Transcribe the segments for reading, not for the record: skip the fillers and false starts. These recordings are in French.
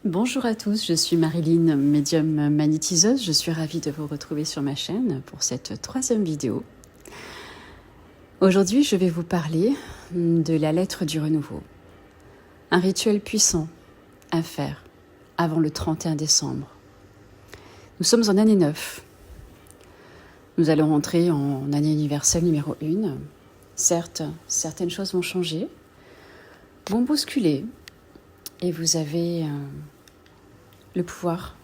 Bonjour à tous, je suis Marilyn, médium magnétiseuse. Je suis ravie de vous retrouver sur ma chaîne pour cette 3e vidéo. Aujourd'hui, je vais vous parler de la lettre du renouveau. Un rituel puissant à faire avant le 31 décembre. Nous sommes en année 9. Nous allons rentrer en année universelle numéro 1. Certes, certaines choses vont changer, vont bousculer, et vous avez le pouvoir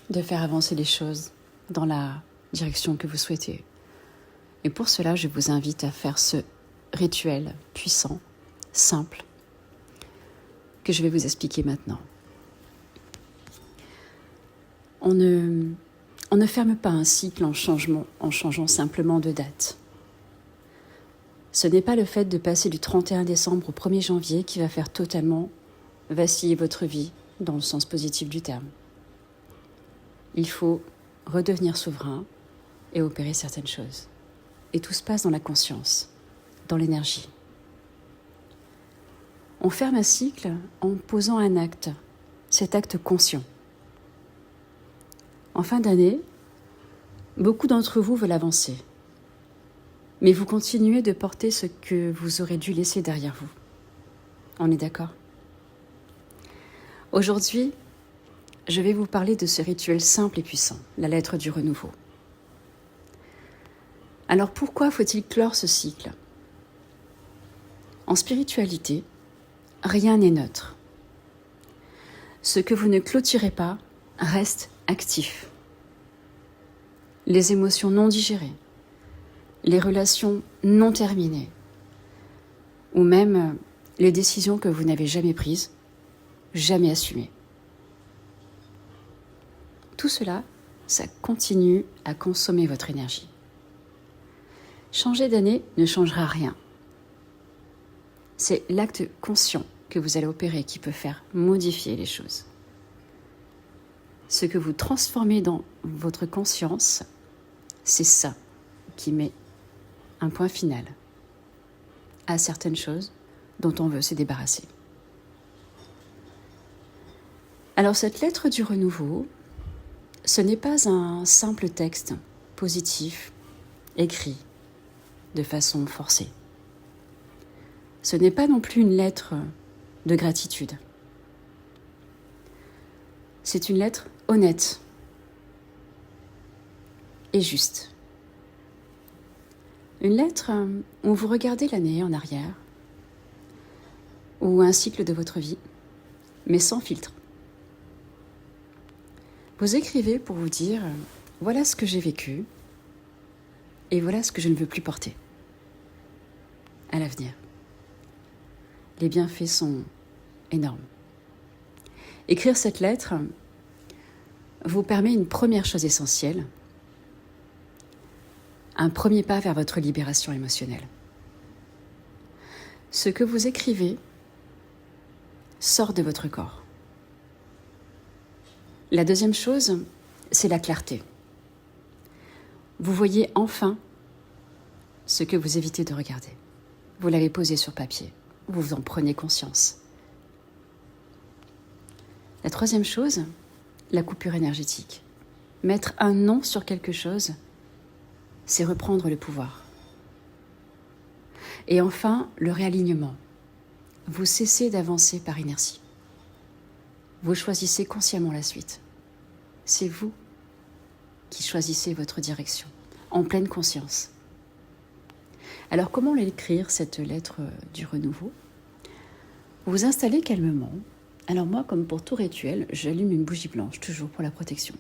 de faire avancer les choses dans la direction que vous souhaitez. Et pour cela, je vous invite à faire ce rituel puissant, simple, que je vais vous expliquer maintenant. On ne ferme pas un cycle en changeant simplement de date. Ce n'est pas le fait de passer du 31 décembre au 1er janvier qui va faire totalement vaciller votre vie dans le sens positif du terme. Il faut redevenir souverain et opérer certaines choses. Et tout se passe dans la conscience, dans l'énergie. On ferme un cycle en posant un acte, cet acte conscient. En fin d'année, beaucoup d'entre vous veulent avancer. Mais vous continuez de porter ce que vous aurez dû laisser derrière vous. On est d'accord ? Aujourd'hui, je vais vous parler de ce rituel simple et puissant, la lettre du renouveau. Alors pourquoi faut-il clore ce cycle ? En spiritualité, rien n'est neutre. Ce que vous ne clôturez pas reste actif. Les émotions non digérées, les relations non terminées, ou même les décisions que vous n'avez jamais prises, jamais assumées. Tout cela, ça continue à consommer votre énergie. Changer d'année ne changera rien. C'est l'acte conscient que vous allez opérer qui peut faire modifier les choses. Ce que vous transformez dans votre conscience, c'est ça qui met un point final à certaines choses dont on veut se débarrasser. Alors cette lettre du renouveau, ce n'est pas un simple texte positif, écrit de façon forcée. Ce n'est pas non plus une lettre de gratitude. C'est une lettre honnête et juste. Une lettre où vous regardez l'année en arrière, ou un cycle de votre vie, mais sans filtre. Vous écrivez pour vous dire « Voilà ce que j'ai vécu et voilà ce que je ne veux plus porter à l'avenir. » Les bienfaits sont énormes. Écrire cette lettre vous permet une première chose essentielle, un premier pas vers votre libération émotionnelle. Ce que vous écrivez sort de votre corps. La deuxième chose, c'est la clarté. Vous voyez enfin ce que vous évitez de regarder. Vous l'avez posé sur papier. Vous en prenez conscience. La troisième chose, la coupure énergétique. Mettre un nom sur quelque chose, c'est reprendre le pouvoir. Et enfin, le réalignement. Vous cessez d'avancer par inertie. Vous choisissez consciemment la suite. C'est vous qui choisissez votre direction, en pleine conscience. Alors comment l'écrire, cette lettre du renouveau ? Vous vous installez calmement. Alors moi, comme pour tout rituel, j'allume une bougie blanche, toujours pour la protection.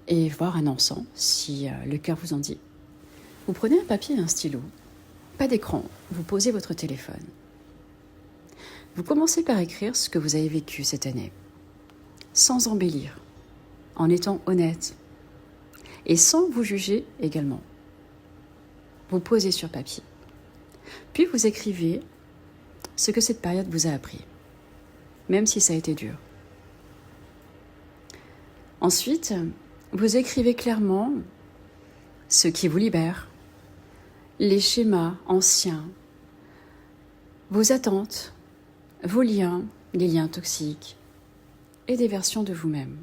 Et voir un encens, si le cœur vous en dit. Vous prenez un papier et un stylo, pas d'écran, vous posez votre téléphone. Vous commencez par écrire ce que vous avez vécu cette année, sans embellir, en étant honnête et sans vous juger également. Vous posez sur papier. Puis vous écrivez ce que cette période vous a appris, même si ça a été dur. Ensuite, vous écrivez clairement ce qui vous libère, les schémas anciens, vos attentes, vos liens, des liens toxiques et des versions de vous-même.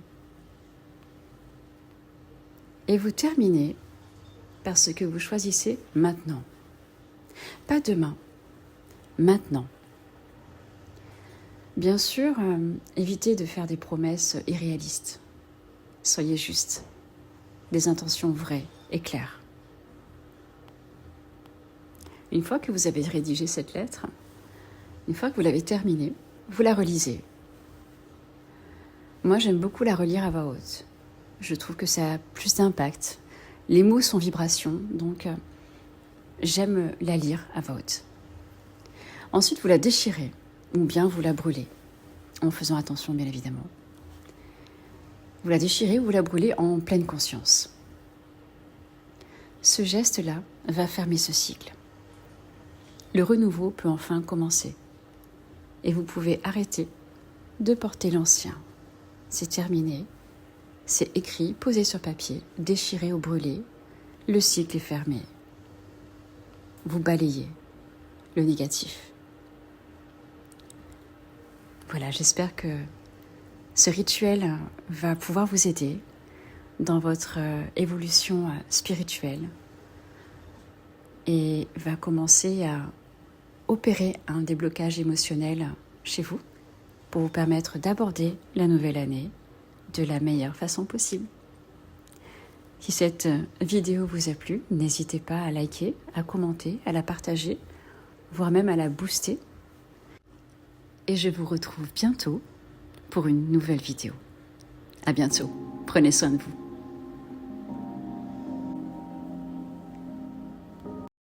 Et vous terminez par ce que vous choisissez maintenant. Pas demain, maintenant. Bien sûr, évitez de faire des promesses irréalistes. Soyez juste, des intentions vraies et claires. Une fois que vous avez rédigé cette lettre, une fois que vous l'avez terminée, vous la relisez. Moi, j'aime beaucoup la relire à voix haute. Je trouve que ça a plus d'impact. Les mots sont vibrations, donc j'aime la lire à voix haute. Ensuite, vous la déchirez, ou bien vous la brûlez, en faisant attention, bien évidemment. Vous la déchirez ou vous la brûlez en pleine conscience. Ce geste-là va fermer ce cycle. Le renouveau peut enfin commencer. Et vous pouvez arrêter de porter l'ancien. C'est terminé. C'est écrit, posé sur papier, déchiré ou brûlé. Le cycle est fermé. Vous balayez le négatif. Voilà, j'espère que ce rituel va pouvoir vous aider dans votre évolution spirituelle et va commencer à opérer un déblocage émotionnel chez vous pour vous permettre d'aborder la nouvelle année de la meilleure façon possible. Si cette vidéo vous a plu, n'hésitez pas à liker, à commenter, à la partager, voire même à la booster. Et je vous retrouve bientôt pour une nouvelle vidéo. À bientôt. Prenez soin de vous.